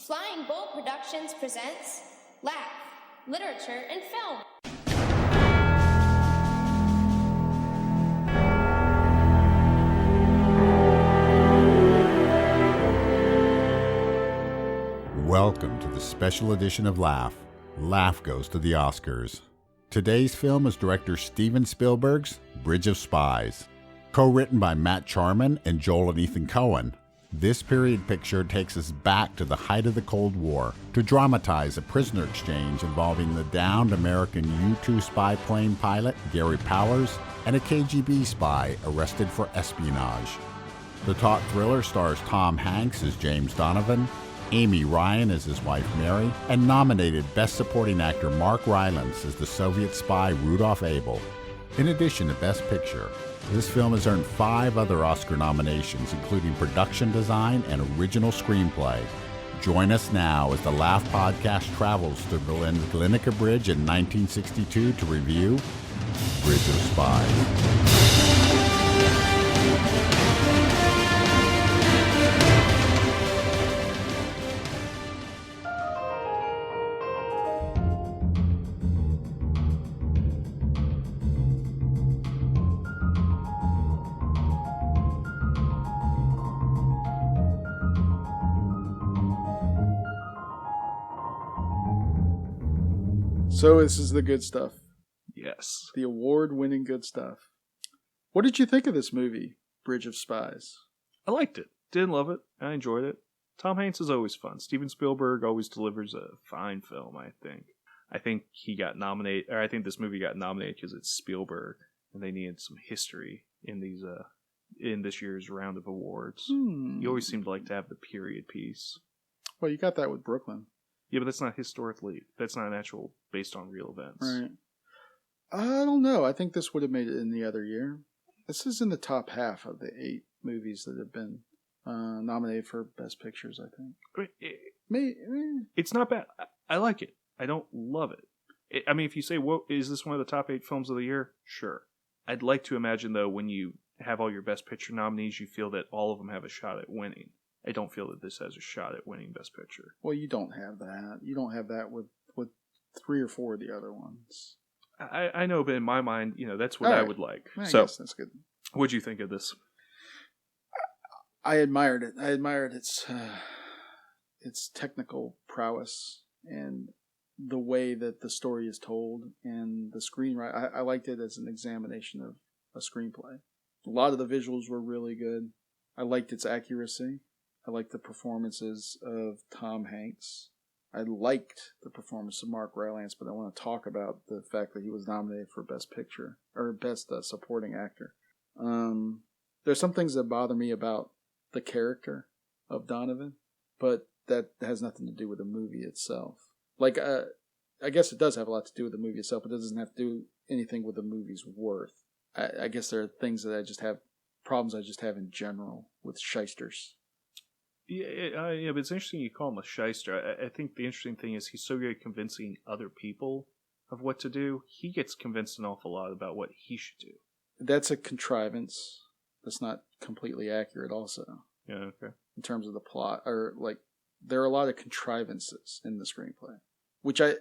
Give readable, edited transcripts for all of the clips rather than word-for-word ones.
Flying Bull Productions presents LaF, Literature and Film. Welcome to the special edition of LaF. LaF goes to the Oscars. Today's film is director Steven Spielberg's Bridge of Spies. Co-written by Matt Charman and Joel and Ethan Coen, this period picture takes us back to the height of the Cold War to dramatize a prisoner exchange involving the downed American U-2 spy plane pilot Gary Powers and a KGB spy arrested for espionage. The taut thriller stars Tom Hanks as James Donovan, Amy Ryan as his wife Mary, and nominated Best Supporting Actor Mark Rylance as the Soviet spy Rudolf Abel. In addition to Best Picture, this film has earned 5 other Oscar nominations, including Production Design and Original Screenplay. Join us now as the LaF Podcast travels to Berlin's Glienicke Bridge in 1962 to review Bridge of Spies. So this is the good stuff. Yes. The award-winning good stuff. What did you think of this movie, Bridge of Spies? I liked it. Didn't love it. I enjoyed it. Tom Hanks is always fun. Steven Spielberg always delivers a fine film, I think. I think he got nominated, or I think this movie got nominated because it's Spielberg, and they needed some history in these in this year's round of awards. You always seem to like to have the period piece. Well, you got that with Brooklyn. Yeah, but that's not historically. That's not an actual based on real events. Right. I don't know. I think this would have made it in the other year. This is in the top half of the 8 movies that have been nominated for Best Pictures, I think. It's not bad. I like it. I don't love it. I mean, if you say, "What is this one of the top 8 films of the year?" Sure. I'd like to imagine, though, when you have all your Best Picture nominees, you feel that all of them have a shot at winning. I don't feel that this has a shot at winning Best Picture. Well, you don't have that. You don't have that with 3 or 4 of the other ones. I know, but in my mind, that's what I would like. I so guess that's good. What'd you think of this? I admired it. I admired its technical prowess and the way that the story is told and the screenwriting. I liked it as an examination of a screenplay. A lot of the visuals were really good. I liked its accuracy. I liked the performances of Tom Hanks. I liked the performance of Mark Rylance, but I want to talk about the fact that he was nominated for Best Picture, or Best Supporting Actor. There's some things that bother me about the character of Donovan, but that has nothing to do with the movie itself. I guess it does have a lot to do with the movie itself, but it doesn't have to do anything with the movie's worth. I guess there are things that problems I just have in general with shysters. Yeah, but it's interesting you call him a shyster. I think the interesting thing is he's so good at convincing other people of what to do. He gets convinced an awful lot about what he should do. That's a contrivance. That's not completely accurate also. Yeah, okay. In terms of the plot, there are a lot of contrivances in the screenplay, which I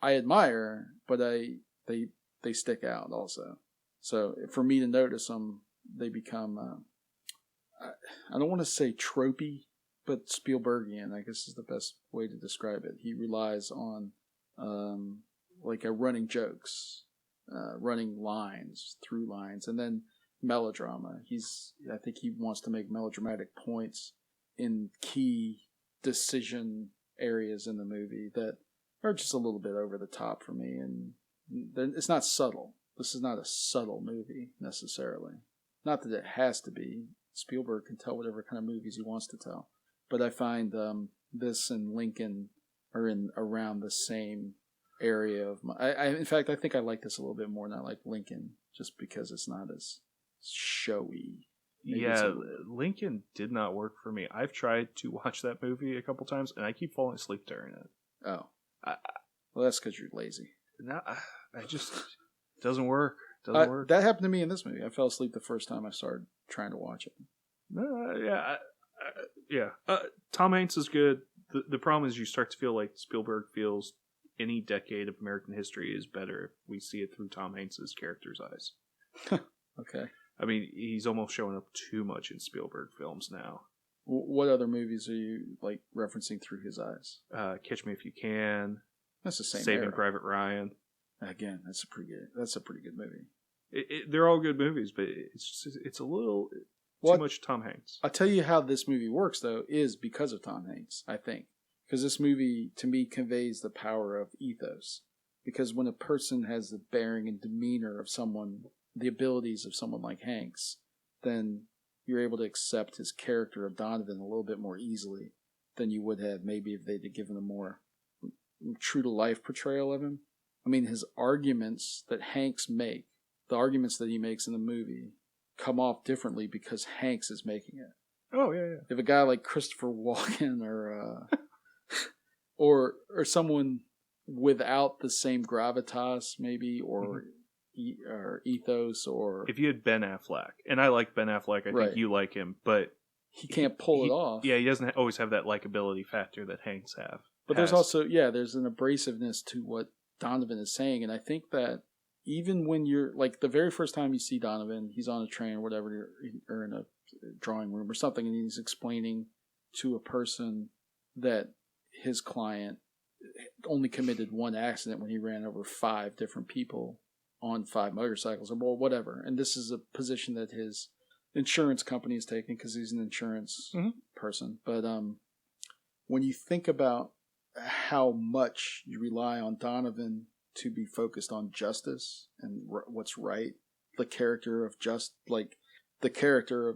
admire, but they stick out also. So for me to notice them, they become, I don't want to say tropey, but Spielbergian, I guess is the best way to describe it. He relies on running jokes, running lines, through lines, and then melodrama. I think he wants to make melodramatic points in key decision areas in the movie that are just a little bit over the top for me, and it's not subtle. This is not a subtle movie necessarily. Not that it has to be. Spielberg can tell whatever kind of movies he wants to tell. But I find this and Lincoln are in around the same area of my. In fact, I think I like this a little bit more than I like Lincoln, just because it's not as showy. Maybe Lincoln did not work for me. I've tried to watch that movie a couple times, and I keep falling asleep during it. Oh, well, that's because you're lazy. No, I just doesn't work. Doesn't work. That happened to me in this movie. I fell asleep the first time I started trying to watch it. No, yeah. Tom Hanks is good. The problem is you start to feel like Spielberg feels any decade of American history is better if we see it through Tom Hanks' character's eyes. Okay. I mean, he's almost showing up too much in Spielberg films now. What other movies are you like referencing through his eyes? Catch Me If You Can. That's the same. Saving era. Private Ryan. Again, that's a pretty good movie. They're all good movies, but it's a little too much Tom Hanks. I'll tell you how this movie works, though, is because of Tom Hanks, I think. Because this movie, to me, conveys the power of ethos. Because when a person has the bearing and demeanor of someone, the abilities of someone like Hanks, then you're able to accept his character of Donovan a little bit more easily than you would have maybe if they'd given a more true-to-life portrayal of him. I mean, his arguments that Hanks make, the arguments that he makes in the movie, come off differently because Hanks is making it. Oh, yeah. If a guy like Christopher Walken or someone without the same gravitas, maybe, or ethos, or if you had Ben Affleck, and I like Ben Affleck, I think you like him, but he can't pull it off. Yeah, he doesn't always have that likability factor that Hanks have. But there's also there's an abrasiveness to what Donovan is saying, and I think that even when you're like the very first time you see Donovan, he's on a train or whatever, or in a drawing room or something, and he's explaining to a person that his client only committed one accident when he ran over 5 different people on 5 motorcycles or whatever. And this is a position that his insurance company is taking because he's an insurance person. But when you think about how much you rely on Donovan to be focused on justice and what's right, the character of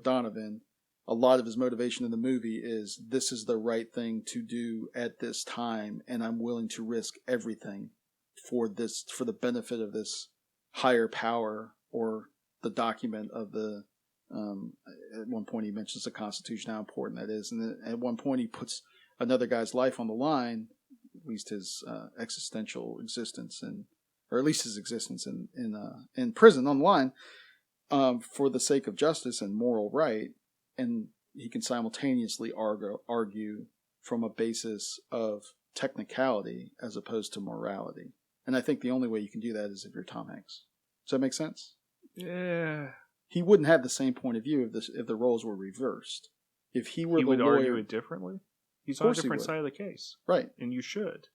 Donovan, a lot of his motivation in the movie is this is the right thing to do at this time, and I'm willing to risk everything for the benefit of this higher power, or the document of the at one point he mentions the Constitution, how important that is, and then at one point he puts another guy's life on the line, at least his existential existence, or at least his existence in prison on the line, for the sake of justice and moral right. And he can simultaneously argue from a basis of technicality as opposed to morality. And I think the only way you can do that is if you're Tom Hanks. Does that make sense? Yeah. He wouldn't have the same point of view if the roles were reversed. If he were would argue it differently. He's on a different side of the case. Right. And you should.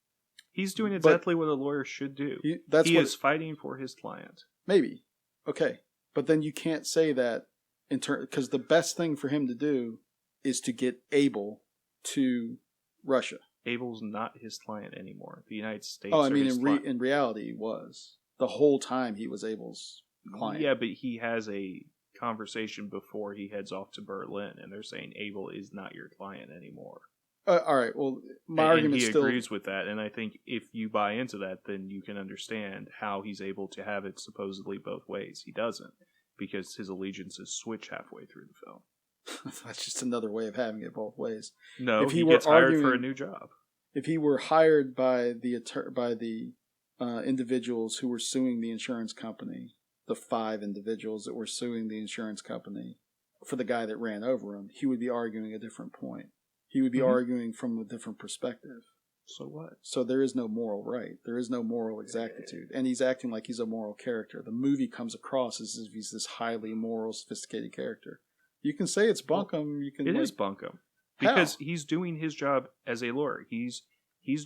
He's doing exactly what a lawyer should do. He is fighting for his client. Maybe. Okay. But then you can't say that because the best thing for him to do is to get Abel to Russia. Abel's not his client anymore. The United States. Oh, I mean, in reality, he was. The whole time he was Abel's client. Yeah, but he has a conversation before he heads off to Berlin, and they're saying Abel is not your client anymore. All right. Well, my argument still agrees with that, and I think if you buy into that, then you can understand how he's able to have it supposedly both ways. He doesn't, because his allegiances switch halfway through the film. That's just another way of having it both ways. No, he gets hired for a new job. If he were hired by the individuals who were suing the insurance company, the 5 individuals that were suing the insurance company for the guy that ran over him, he would be arguing a different point. He would be arguing from a different perspective. So what? So there is no moral right. There is no moral exactitude. And he's acting like he's a moral character. The movie comes across as if he's this highly moral, sophisticated character. You can say it's bunkum. It is bunkum. Because he's doing his job as a lawyer. He's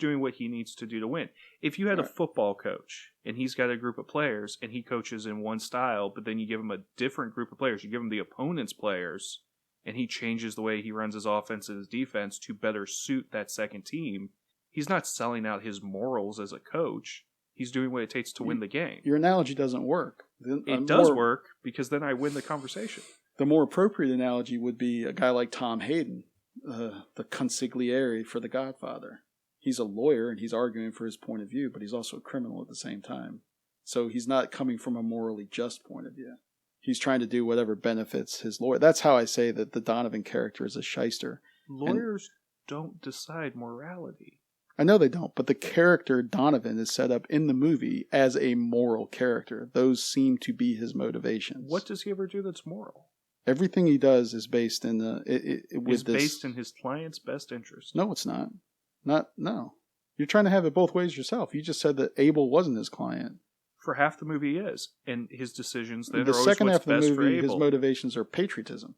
doing what he needs to do to win. If you had a football coach and he's got a group of players and he coaches in one style, but then you give him a different group of players, you give him the opponent's players, and he changes the way he runs his offense and his defense to better suit that second team, he's not selling out his morals as a coach. He's doing what it takes to win the game. Your analogy doesn't work. It does work, because then I win the conversation. The more appropriate analogy would be a guy like Tom Hayden, the consigliere for The Godfather. He's a lawyer and he's arguing for his point of view, but he's also a criminal at the same time. So he's not coming from a morally just point of view. He's trying to do whatever benefits his lawyer. That's how I say that the Donovan character is a shyster. Lawyers don't decide morality. I know they don't, but the character Donovan is set up in the movie as a moral character. Those seem to be his motivations. What does he ever do that's moral? Everything he does is based in based in his client's best interest. No, it's not. No. You're trying to have it both ways yourself. You just said that Abel wasn't his client. For half the movie he is. And his decisions then The are always second what's half of the best for movie, his Abel. motivations are patriotism.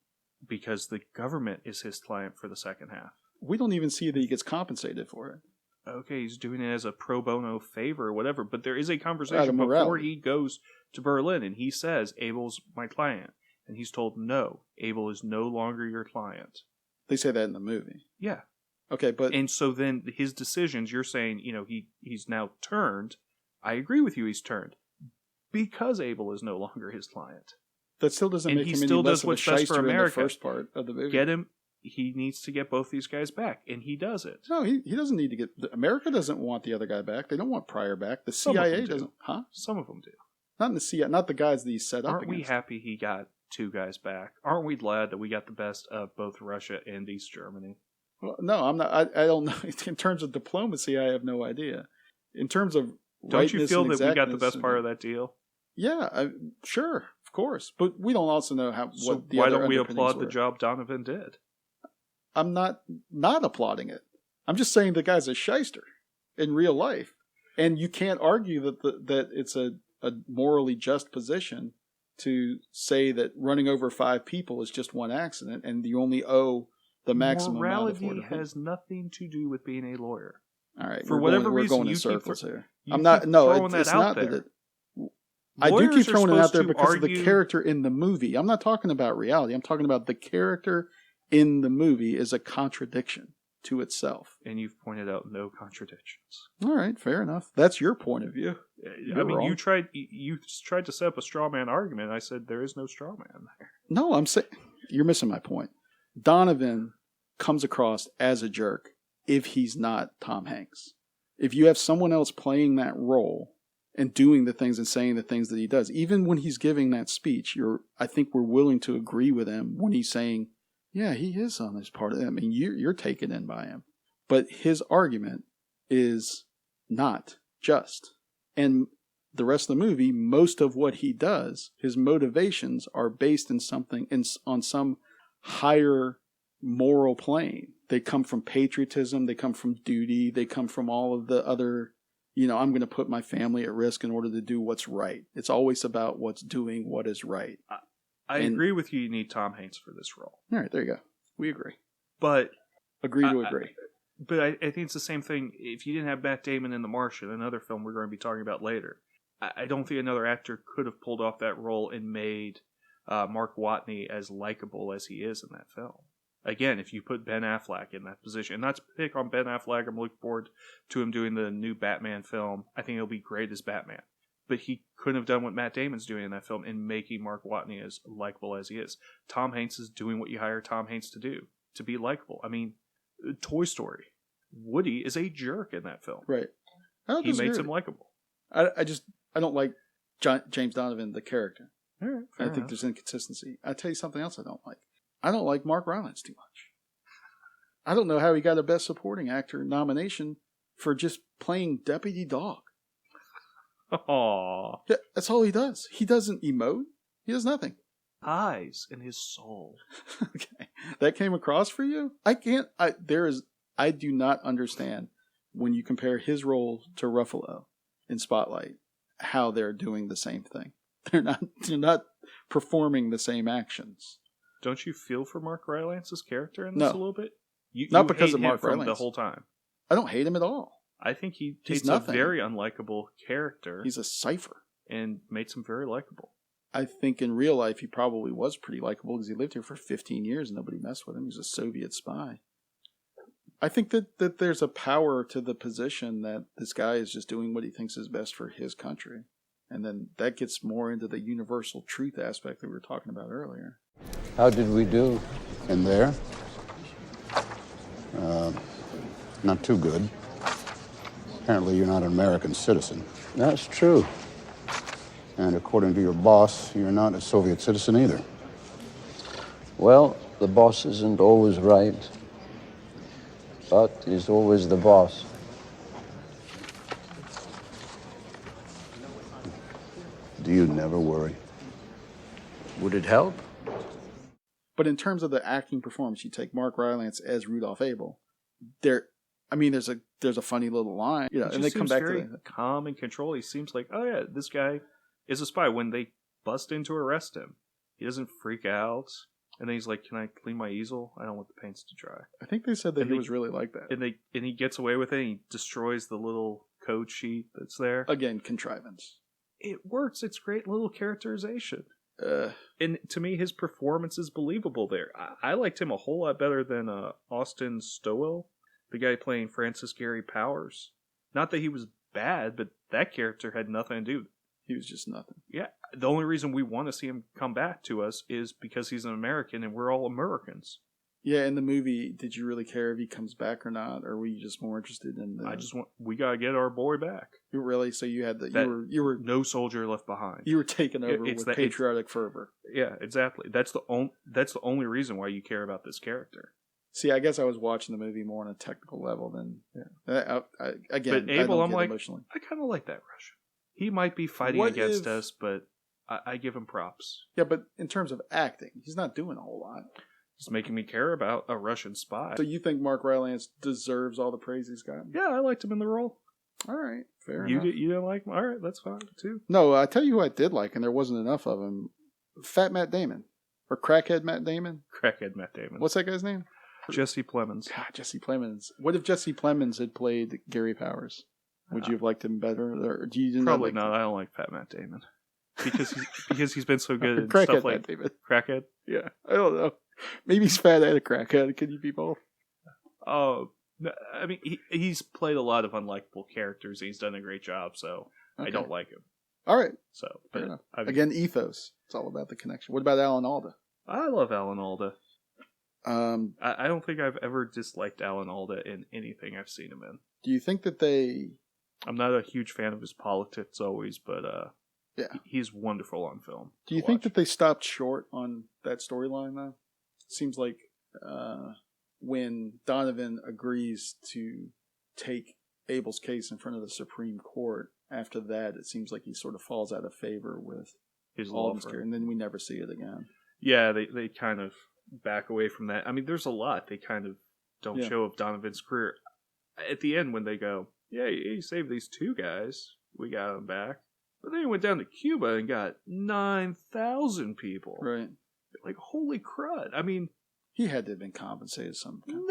Because the government is his client for the second half. We don't even see that he gets compensated for it. Okay, he's doing it as a pro bono favor or whatever, but there is a Out conversation of before morality. he goes to Berlin and he says, Abel's my client. And he's told, no, Abel is no longer your client. They say that in the movie. Yeah. Okay, but... And so then his decisions, you're saying, he's now turned. I agree with you, he's turned. Because Abel is no longer his client. That still doesn't And make he him any still less does of a what's best for shyster in the America. first part of the movie. Get him. He needs to get both these guys back, and he does it. No, he doesn't need to get... America doesn't want the other guy back. They don't want Pryor back. The Some of CIA them do. doesn't... Huh? Some of them do. Not in the CIA. Not the guys that he set up Aren't we against. happy he got two guys back? Aren't we glad that we got the best of both Russia and East Germany? Well, no, I'm not. I don't know. In terms of diplomacy, I have no idea. In terms of Don't you rightness feel and that we got the exactness best and- part of that deal? Yeah, sure, of course. But we don't also know So what the why other don't we underpinnings applaud the were. job Donovan did? I'm not applauding it. I'm just saying the guy's a shyster in real life, and you can't argue that it's a morally just position to say that running over 5 people is just one accident, and you only owe the maximum amount of Morality has nothing to do with being a lawyer. All right, for we're whatever going, reason, we're going in you keep circles thro- here. you I'm not. keep No, throwing that it's out not there. that. I do Lawyers keep are throwing it out supposed there to because of the argue- character in the movie. I'm not talking about reality. I'm talking about the character in the movie is a contradiction to itself. And you've pointed out no contradictions. All right, fair enough. That's your point of view. I You're mean, wrong. you tried to set up a straw man argument. I said there is no straw man there. No, I'm saying you're missing my point. Donovan comes across as a jerk if he's not Tom Hanks. If you have someone else playing that role and doing the things and saying the things that he does, even when he's giving that speech, I think we're willing to agree with him when he's saying, yeah, he is on his part of it. I mean, you're taken in by him. But his argument is not just. And the rest of the movie, most of what he does, his motivations are based in something, on some higher moral plane. They come from patriotism, they come from duty, they come from all of the other, I'm going to put my family at risk in order to do what's right. It's always about what's doing what is right. I agree with you. You need Tom Hanks for this role. All right, there you go. We agree. But Agree to agree. But I think it's the same thing. If you didn't have Matt Damon in The Martian, another film we're going to be talking about later, I don't think another actor could have pulled off that role and made Mark Watney as likable as he is in that film. Again, if you put Ben Affleck in that position, and not to pick on Ben Affleck, I'm looking forward to him doing the new Batman film. I think he'll be great as Batman. But he couldn't have done what Matt Damon's doing in that film in making Mark Watney as likable as he is. Tom Hanks is doing what you hire Tom Hanks to do, to be likable. I mean, Toy Story. Woody is a jerk in that film. Right. He makes him likable. I don't like James Donovan, the character. All right, I think there's inconsistency. I'll tell you something else I don't like. I don't like Mark Rylance too much. I don't know how he got a Best Supporting Actor nomination for just playing Deputy Dog. Aww. Yeah, that's all he does. He doesn't emote. He does nothing. Eyes in his soul. Okay. That came across for you? I do not understand when you compare his role to Ruffalo in Spotlight, how they're doing the same thing. They're not performing the same actions. Don't you feel for Mark Rylance's character in this No. a little bit? Not you because hate of Mark him from Rylance. the whole time. I don't hate him at all. I think he He's takes a nothing. very unlikable character He's a cipher. and makes him very likable. I think in real life he probably was pretty likable because he lived here for 15 years and nobody messed with him. He's a Soviet spy. I think that there's a power to the position that this guy is just doing what he thinks is best for his country. And then that gets more into the universal truth aspect that we were talking about earlier. How did we do? In there? Not too good. Apparently you're not an American citizen. That's true. And according to your boss, you're not a Soviet citizen either. Well, the boss isn't always right, but he's always the boss. Do you never worry? Would it help? But in terms of the acting performance, you take Mark Rylance as Rudolf Abel. I mean, there's a funny little line, you know, and they come back very to the calm and controlled. He seems like, oh yeah, this guy is a spy. When they bust in to arrest him, he doesn't freak out. And then he's like, "Can I clean my easel? I don't want the paints to dry." I think they said that he was really like that. And he gets away with it. And he destroys the little code sheet that's there. Again, contrivance. It works. It's great little characterization. And to me, his performance is believable there. I liked him a whole lot better than Austin Stowell, the guy playing Francis Gary Powers. Not that he was bad, but that character had nothing to do. He was just nothing. Yeah, the only reason we want to see him come back to us is because he's an American and we're all Americans. Yeah, in the movie, did you really care if he comes back or not, or were you just more interested in the? We gotta get our boy back. You really? So you had you were no soldier left behind. You were taken over with patriotic fervor. Yeah, exactly. That's the only reason why you care about this character. See, I guess I was watching the movie more on a technical level than again. But Abel, I'm like, emotionally. I kind of like that Russian. He might be fighting against us, but I give him props. Yeah, but in terms of acting, he's not doing a whole lot. It's making me care about a Russian spy. So you think Mark Rylance deserves all the praise he's gotten? Yeah, I liked him in the role. All right, fair enough. You didn't like him? All right, that's fine, too. No, I tell you who I did like, and there wasn't enough of him. Fat Matt Damon. Or Crackhead Matt Damon. Crackhead Matt Damon. What's that guy's name? Jesse Plemons. God, Jesse Plemons. What if Jesse Plemons had played Gary Powers? Would you have liked him better? Or do you probably not. I don't like Fat Matt Damon. Because he's been so good at Crackhead stuff like Matt Damon. Crackhead? Yeah, I don't know. Maybe he's fat and a crackhead. Can you be both? Oh, I mean, he's played a lot of unlikable characters. He's done a great job, so okay. I don't like him. All right. So, fair enough. Again, ethos. It's all about the connection. What about Alan Alda? I love Alan Alda. I don't think I've ever disliked Alan Alda in anything I've seen him in. Do you think that they... I'm not a huge fan of his politics always, but yeah, he's wonderful on film. Do you think that they stopped short on that storyline, though? It seems like when Donovan agrees to take Abel's case in front of the Supreme Court, after that, it seems like he sort of falls out of favor with his law firm, and then we never see it again. Yeah, they kind of back away from that. I mean, there's a lot they kind of don't show of Donovan's career. At the end, when they go, yeah, he saved these two guys, we got him back. But then he went down to Cuba and got 9,000 people. Right. Like, holy crud. I mean... He had to have been compensated some kind.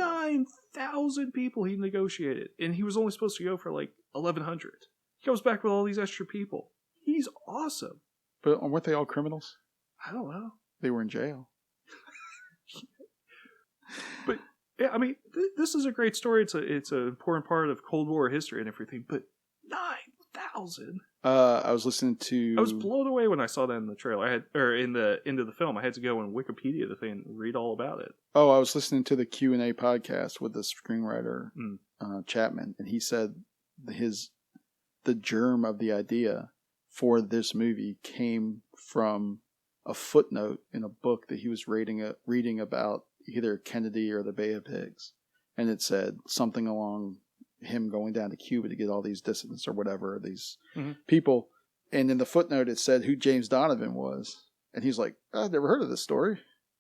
9,000 people he negotiated. And he was only supposed to go for like 1,100. He comes back with all these extra people. He's awesome. But weren't they all criminals? I don't know. They were in jail. But, yeah, I mean, this is a great story. It's an important part of Cold War history and everything. But 9,000? I was listening to... I was blown away when I saw that in the trailer. In the end of the film. I had to go and Wikipedia the thing and read all about it. Oh, I was listening to the Q&A podcast with the screenwriter, Chapman, and he said the germ of the idea for this movie came from a footnote in a book that he was reading about either Kennedy or the Bay of Pigs. And it said something along him going down to Cuba to get all these dissidents or whatever, these people. And in the footnote, it said who James Donovan was. And he's like, I've never heard of this story.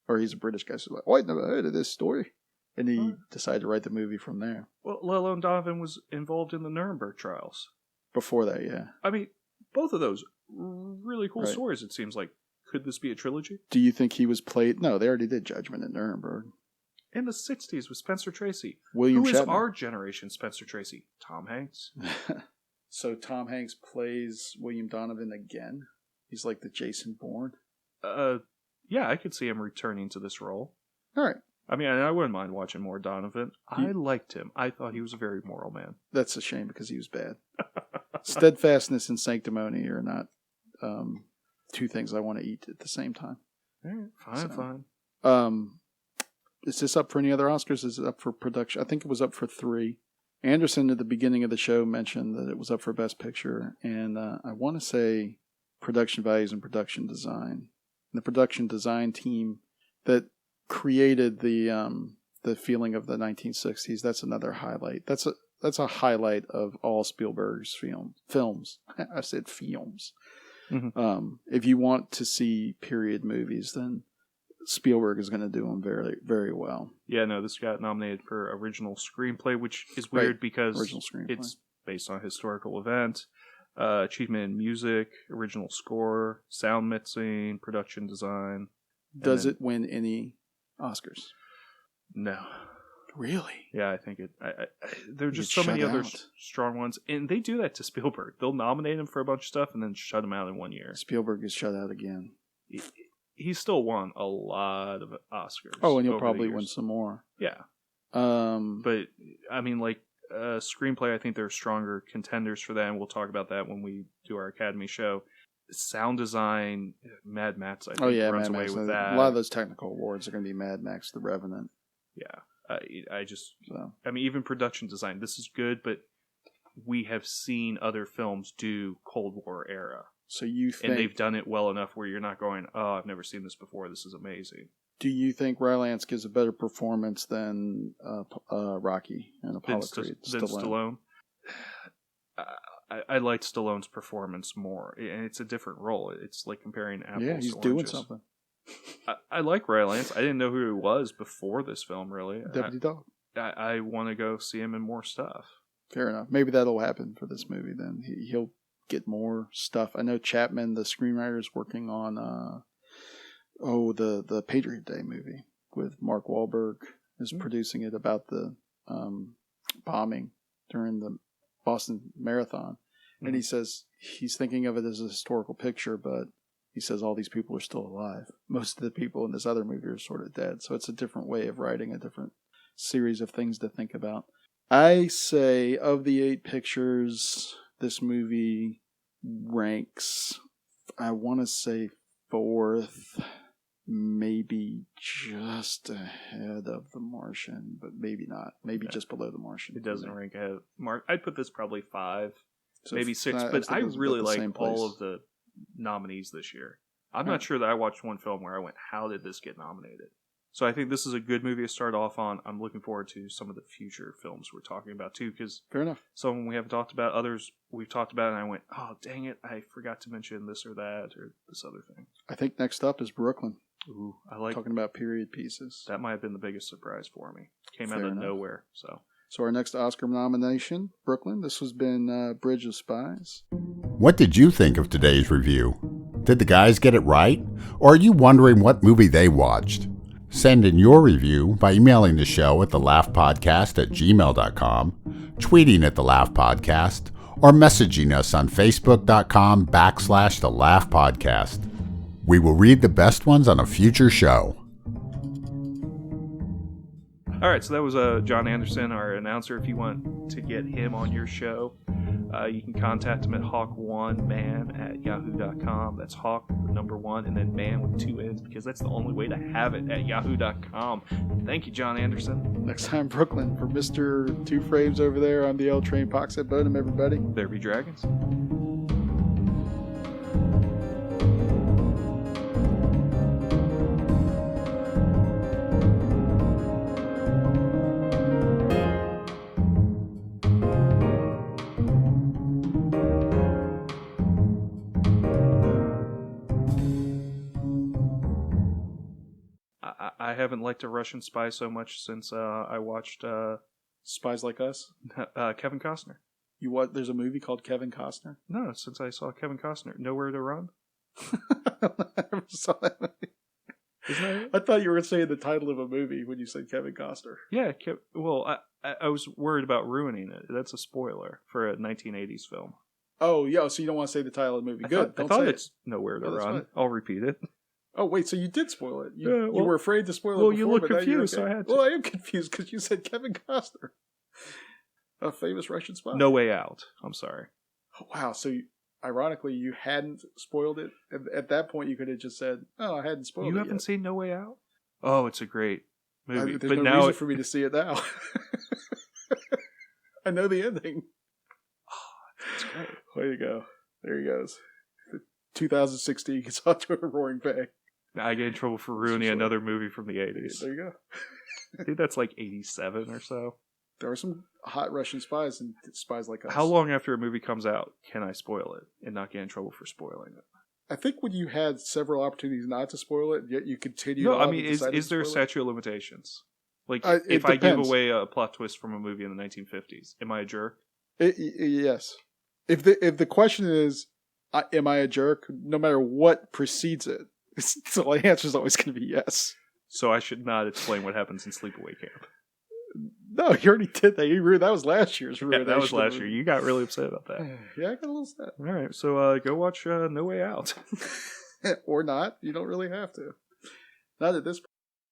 Or he's a British guy, so like, oh, I've never heard of this story. And he decided to write the movie from there. Well, let alone Donovan was involved in the Nuremberg trials. Before that, yeah. I mean, both of those really cool stories, it seems like. Could this be a trilogy? Do you think he was played? No, they already did Judgment at Nuremberg. In the 60s with Spencer Tracy. William Who Shatner. is our generation Spencer Tracy? Tom Hanks. So Tom Hanks plays William Donovan again? He's like the Jason Bourne? Yeah, I could see him returning to this role. All right. I mean, I wouldn't mind watching more Donovan. I liked him. I thought he was a very moral man. That's a shame because he was bad. Steadfastness and sanctimony are not two things I want to eat at the same time. All right, fine. Is this up for any other Oscars? Is it up for production? I think it was up for 3. Anderson at the beginning of the show mentioned that it was up for Best Picture, and I want to say production values and production design. The production design team that created the feeling of the 1960s. That's another highlight. That's a highlight of all Spielberg's films. I said films. Mm-hmm. If you want to see period movies, then Spielberg is going to do them very, very well. Yeah, no, this got nominated for original screenplay, which is weird Right. because Original screenplay. it's based on a historical event. Achievement in music, original score, sound mixing, production design. Does it win any Oscars? No. Really? Yeah, I think it. There are just get so many shut other out. strong ones, and they do that to Spielberg. They'll nominate him for a bunch of stuff and then shut him out in 1 year. Spielberg is shut out again. He still won a lot of Oscars. Oh, and he'll over the probably years. win some more. Yeah, But but I mean, like screenplay, I think there are stronger contenders for that, and we'll talk about that when we do our Academy show. Sound design, Mad Max, I think, runs Mad away Max. with that. A lot of those technical awards are going to be Mad Max, The Revenant. Yeah, So. I mean, even production design, this is good, but we have seen other films do Cold War era. So you think, And they've done it well enough where you're not going, oh, I've never seen this before, this is amazing. do you think Rylance gives a better performance than Rocky and Apollo Creed? Than Stallone? I liked Stallone's performance more, and it's a different role. It's like comparing apples to he's oranges. doing something. I like Rylance. I didn't know who he was before this film, really. Deputy Dog. I want to go see him in more stuff. Fair enough. Maybe that'll happen for this movie then. He'll get more stuff. I know Chapman, the screenwriter, is working on the Patriot Day movie with Mark Wahlberg is producing it about the bombing during the Boston Marathon. And he says he's thinking of it as a historical picture, but he says all these people are still alive. Most of the people in this other movie are sort of dead. So it's a different way of writing, a different series of things to think about. I say of the 8 pictures, this movie ranks, I want to say 4th, maybe just ahead of The Martian, but maybe not. Maybe just below The Martian. It doesn't rank ahead of Mark. I'd put this probably 5, So maybe 6, but I really like all of the nominees this year. I'm not sure that I watched one film where I went, how did this get nominated? So I think this is a good movie to start off on. I'm looking forward to some of the future films we're talking about too, because fair enough. Some we haven't talked about, others we've talked about, and I went, oh, dang it, I forgot to mention this or that or this other thing. I think next up is Brooklyn. Ooh, I like talking about period pieces. That might have been the biggest surprise for me. Came out Fair of enough. nowhere. So our next Oscar nomination, Brooklyn. This has been Bridge of Spies. What did you think of today's review? Did the guys get it right? Or are you wondering what movie they watched? Send in your review by emailing the show at thelaughpodcast@gmail.com, tweeting at the LaF Podcast, or messaging us on facebook.com/thelaughpodcast. We will read the best ones on a future show. all right, so that was John Anderson, our announcer. If you want to get him on your show, you can contact him at hawk1man@yahoo.com. That's Hawk, the number 1, and then man with 2 N's, because that's the only way to have it at yahoo.com. Thank you, John Anderson. Next time, Brooklyn. For Mr. Two Frames over there, I'm the L Train Pox at Bonham, everybody. There be dragons. I haven't liked a Russian spy so much since I watched Spies Like Us. Kevin Costner. You what? There's a movie called Kevin Costner. No, since I saw Kevin Costner. Nowhere to Run? I never saw that movie. Isn't that it? I thought you were saying the title of a movie when you said Kevin Costner. Yeah, well, I was worried about ruining it. That's a spoiler for a 1980s film. Oh, yeah, so you don't want to say the title of the movie. Good. I thought it's Nowhere to No, that's Run. fine. I'll repeat it. Oh, wait, so you did spoil it. You, Yeah, you well- were afraid to spoil it well, before, you look but now you're confused, so I had to. Well, I am confused because you said Kevin Costner. A famous Russian spy. No Way Out. I'm sorry. Oh, wow, so ironically, you hadn't spoiled it. At that point, you could have just said, oh, I hadn't spoiled it You haven't yet. seen No Way Out? Oh, it's a great movie. There's But no now reason for me to see it now. I know the ending. it's great. Way to go. There he goes. 2016 gets off to a roaring bang. I get in trouble for ruining another movie from the 80s. There you go. I think that's like 87 or so. There are some hot Russian spies and Spies Like Us. How long after a movie comes out can I spoil it and not get in trouble for spoiling it? I think when you had several opportunities not to spoil it, yet you continued. No, on I mean, and decided is to there spoil it? statute of limitations? Like, It if I give depends. away a plot twist from a movie in the 1950s, am I a jerk? Yes. If the question is, am I a jerk? No matter what precedes it, so the answer is always going to be yes. So I should not explain what happens in Sleepaway Camp. No, you already did that. That was last year's. Yeah, that was last year. You got really upset about that. Yeah, I got a little sad. All right, so go watch No Way Out. Or not. You don't really have to. Not at this